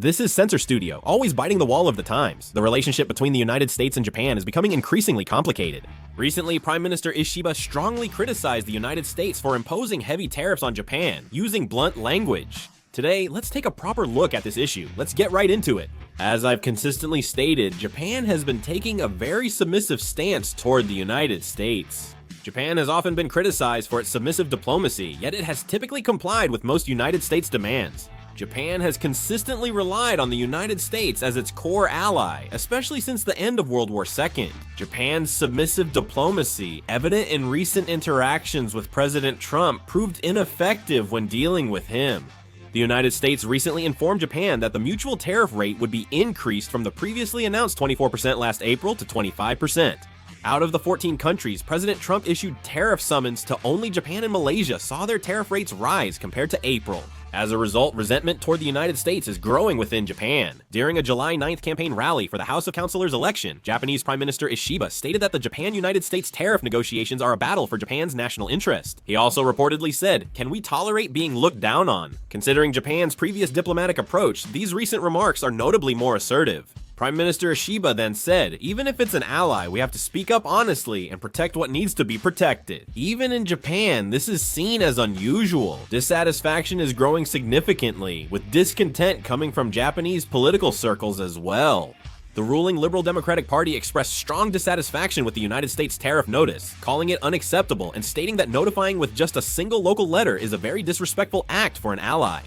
This is Censor Studio, always biting the wall of the times. The relationship between the United States and Japan is becoming increasingly complicated. Recently, Prime Minister Ishiba strongly criticized the United States for imposing heavy tariffs on Japan, using blunt language. Today, let's take a proper look at this issue. Let's get right into it. As I've consistently stated, Japan has been taking a very submissive stance toward the United States. Japan has often been criticized for its submissive diplomacy, yet it has typically complied with most United States demands. Japan has consistently relied on the United States as its core ally, especially since the end of World War II. Japan's submissive diplomacy, evident in recent interactions with President Trump, proved ineffective when dealing with him. The United States recently informed Japan that the mutual tariff rate would be increased from the previously announced 24% last April to 25%. Out of the 14 countries, President Trump issued tariff summons to only Japan and Malaysia saw their tariff rates rise compared to April. As a result, resentment toward the United States is growing within Japan. During a July 9th campaign rally for the House of Councilors election, Japanese Prime Minister Ishiba stated that the Japan-United States tariff negotiations are a battle for Japan's national interest. He also reportedly said, "Can we tolerate being looked down on?" Considering Japan's previous diplomatic approach, these recent remarks are notably more assertive. Prime Minister Ishiba then said, "Even if it's an ally, we have to speak up honestly and protect what needs to be protected." Even in Japan, this is seen as unusual. Dissatisfaction is growing significantly, with discontent coming from Japanese political circles as well. The ruling Liberal Democratic Party expressed strong dissatisfaction with the United States tariff notice, calling it unacceptable and stating that notifying with just a single local letter is a very disrespectful act for an ally.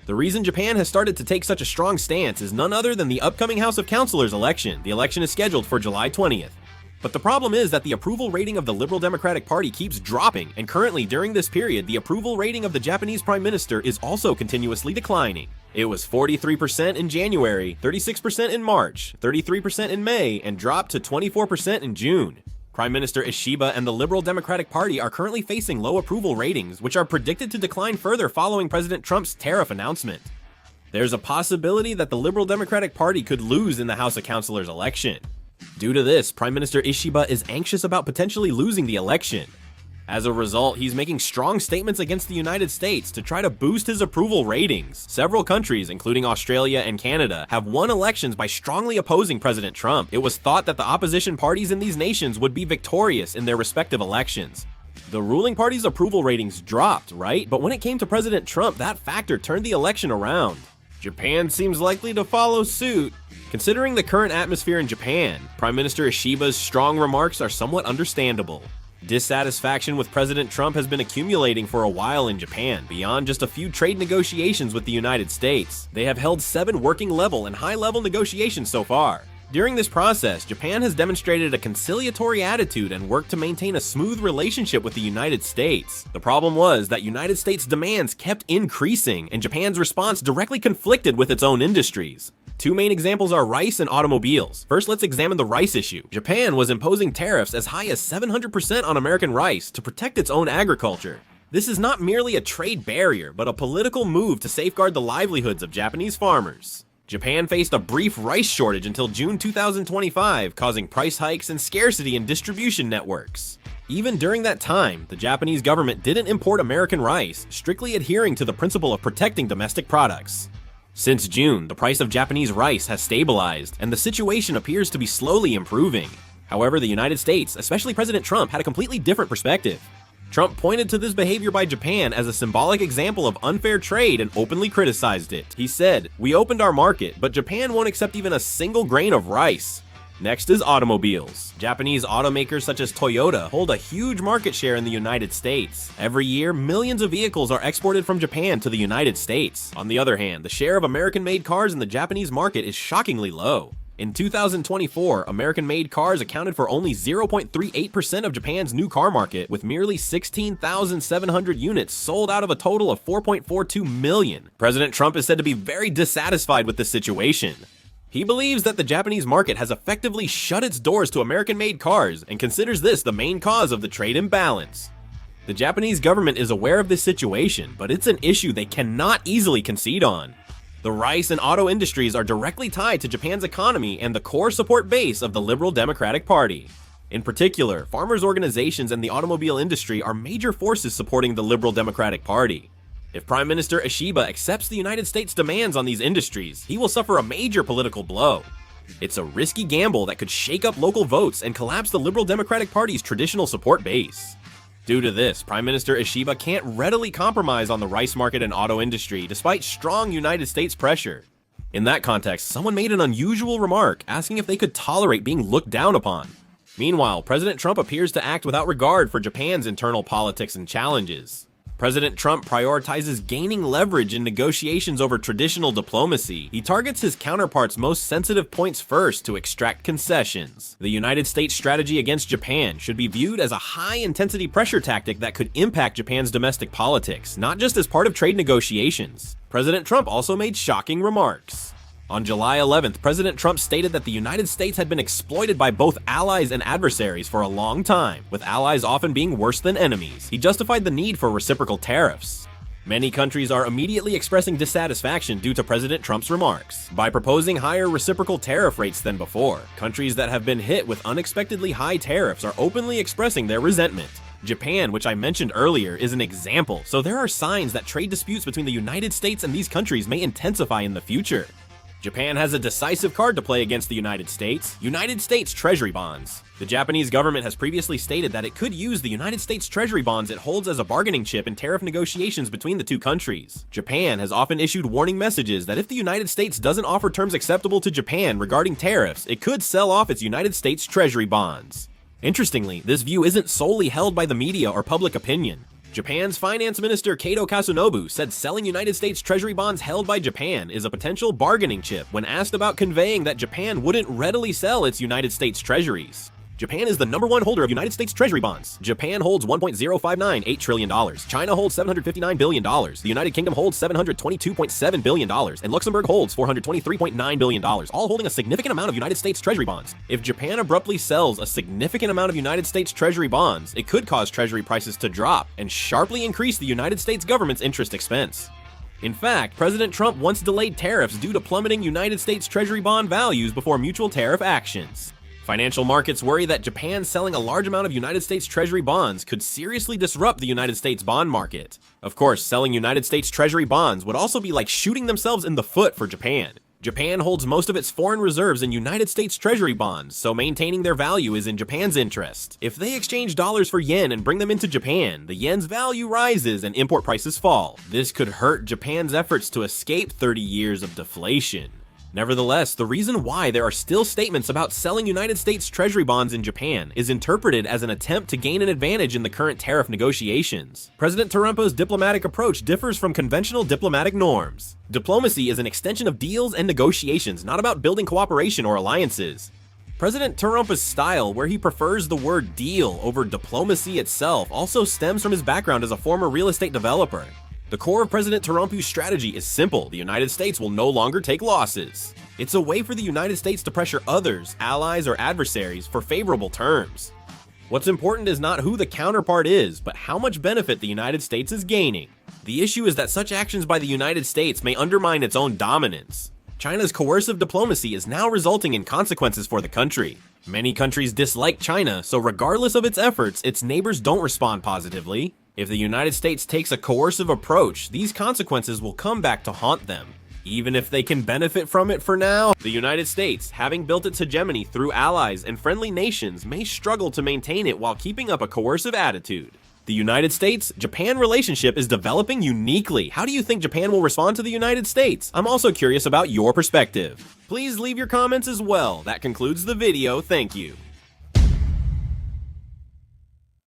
The reason Japan has started to take such a strong stance is none other than the upcoming House of Councilors election. The election is scheduled for July 20th. But the problem is that the approval rating of the Liberal Democratic Party keeps dropping, and currently during this period, the approval rating of the Japanese Prime Minister is also continuously declining. It was 43% in January, 36% in March, 33% in May, and dropped to 24% in June. Prime Minister Ishiba and the Liberal Democratic Party are currently facing low approval ratings, which are predicted to decline further following President Trump's tariff announcement. There's a possibility that the Liberal Democratic Party could lose in the House of Councilors election. Due to this, Prime Minister Ishiba is anxious about potentially losing the election. As a result, he's making strong statements against the United States to try to boost his approval ratings. Several countries, including Australia and Canada, have won elections by strongly opposing President Trump. It was thought that the opposition parties in these nations would be victorious in their respective elections. The ruling party's approval ratings dropped, right? But when it came to President Trump, that factor turned the election around. Japan seems likely to follow suit. Considering the current atmosphere in Japan, Prime Minister Ishiba's strong remarks are somewhat understandable. Dissatisfaction with President Trump has been accumulating for a while in Japan, beyond just a few trade negotiations with the United States. They have held 7 working level and high-level negotiations so far. During this process, Japan has demonstrated a conciliatory attitude and worked to maintain a smooth relationship with the United States. The problem was that United States demands kept increasing, and Japan's response directly conflicted with its own industries. 2 main examples are rice and automobiles. First, let's examine the rice issue. Japan was imposing tariffs as high as 700% on American rice to protect its own agriculture. This is not merely a trade barrier, but a political move to safeguard the livelihoods of Japanese farmers. Japan faced a brief rice shortage until June 2025, causing price hikes and scarcity in distribution networks. Even during that time, the Japanese government didn't import American rice, strictly adhering to the principle of protecting domestic products. Since June, the price of Japanese rice has stabilized, and the situation appears to be slowly improving. However, the United States, especially President Trump, had a completely different perspective. Trump pointed to this behavior by Japan as a symbolic example of unfair trade and openly criticized it. He said, "We opened our market, but Japan won't accept even a single grain of rice." Next is automobiles. Japanese automakers such as Toyota hold a huge market share in the United States. Every year, millions of vehicles are exported from Japan to the United States. On the other hand, the share of American-made cars in the Japanese market is shockingly low. In 2024, American-made cars accounted for only 0.38% of Japan's new car market, with merely 16,700 units sold out of a total of 4.42 million. President Trump is said to be very dissatisfied with this situation. He believes that the Japanese market has effectively shut its doors to American-made cars and considers this the main cause of the trade imbalance. The Japanese government is aware of this situation, but it's an issue they cannot easily concede on. The rice and auto industries are directly tied to Japan's economy and the core support base of the Liberal Democratic Party. In particular, farmers' organizations and the automobile industry are major forces supporting the Liberal Democratic Party. If Prime Minister Ishiba accepts the United States' demands on these industries, he will suffer a major political blow. It's a risky gamble that could shake up local votes and collapse the Liberal Democratic Party's traditional support base. Due to this, Prime Minister Ishiba can't readily compromise on the rice market and auto industry despite strong United States pressure. In that context, someone made an unusual remark asking if they could tolerate being looked down upon. Meanwhile, President Trump appears to act without regard for Japan's internal politics and challenges. President Trump prioritizes gaining leverage in negotiations over traditional diplomacy. He targets his counterpart's most sensitive points first to extract concessions. The United States' strategy against Japan should be viewed as a high-intensity pressure tactic that could impact Japan's domestic politics, not just as part of trade negotiations. President Trump also made shocking remarks. On July 11th, President Trump stated that the United States had been exploited by both allies and adversaries for a long time, with allies often being worse than enemies. He justified the need for reciprocal tariffs. Many countries are immediately expressing dissatisfaction due to President Trump's remarks. By proposing higher reciprocal tariff rates than before, countries that have been hit with unexpectedly high tariffs are openly expressing their resentment. Japan, which I mentioned earlier, is an example, so there are signs that trade disputes between the United States and these countries may intensify in the future. Japan has a decisive card to play against the United States: United States Treasury bonds. The Japanese government has previously stated that it could use the United States Treasury bonds it holds as a bargaining chip in tariff negotiations between the two countries. Japan has often issued warning messages that if the United States doesn't offer terms acceptable to Japan regarding tariffs, it could sell off its United States Treasury bonds. Interestingly, this view isn't solely held by the media or public opinion. Japan's Finance Minister Kato Kasunobu said selling United States Treasury bonds held by Japan is a potential bargaining chip when asked about conveying that Japan wouldn't readily sell its United States treasuries. Japan is the #1 holder of United States Treasury bonds. Japan holds $1.0598 trillion. China holds $759 billion. The United Kingdom holds $722.7 billion. And Luxembourg holds $423.9 billion, all holding a significant amount of United States Treasury bonds. If Japan abruptly sells a significant amount of United States Treasury bonds, it could cause Treasury prices to drop and sharply increase the United States government's interest expense. In fact, President Trump once delayed tariffs due to plummeting United States Treasury bond values before mutual tariff actions. Financial markets worry that Japan selling a large amount of United States Treasury bonds could seriously disrupt the United States bond market. Of course, selling United States Treasury bonds would also be like shooting themselves in the foot for Japan. Japan holds most of its foreign reserves in United States Treasury bonds, so maintaining their value is in Japan's interest. If they exchange dollars for yen and bring them into Japan, the yen's value rises and import prices fall. This could hurt Japan's efforts to escape 30 years of deflation. Nevertheless, the reason why there are still statements about selling United States Treasury bonds in Japan is interpreted as an attempt to gain an advantage in the current tariff negotiations. President Trump's diplomatic approach differs from conventional diplomatic norms. Diplomacy is an extension of deals and negotiations, not about building cooperation or alliances. President Trump's style, where he prefers the word deal over diplomacy itself, also stems from his background as a former real estate developer. The core of President Trump's strategy is simple: the United States will no longer take losses. It's a way for the United States to pressure others, allies, or adversaries for favorable terms. What's important is not who the counterpart is, but how much benefit the United States is gaining. The issue is that such actions by the United States may undermine its own dominance. China's coercive diplomacy is now resulting in consequences for the country. Many countries dislike China, so regardless of its efforts, its neighbors don't respond positively. If the United States takes a coercive approach, these consequences will come back to haunt them. Even if they can benefit from it for now, the United States, having built its hegemony through allies and friendly nations, may struggle to maintain it while keeping up a coercive attitude. The United States-Japan relationship is developing uniquely. How do you think Japan will respond to the United States? I'm also curious about your perspective. Please leave your comments as well. That concludes the video. Thank you.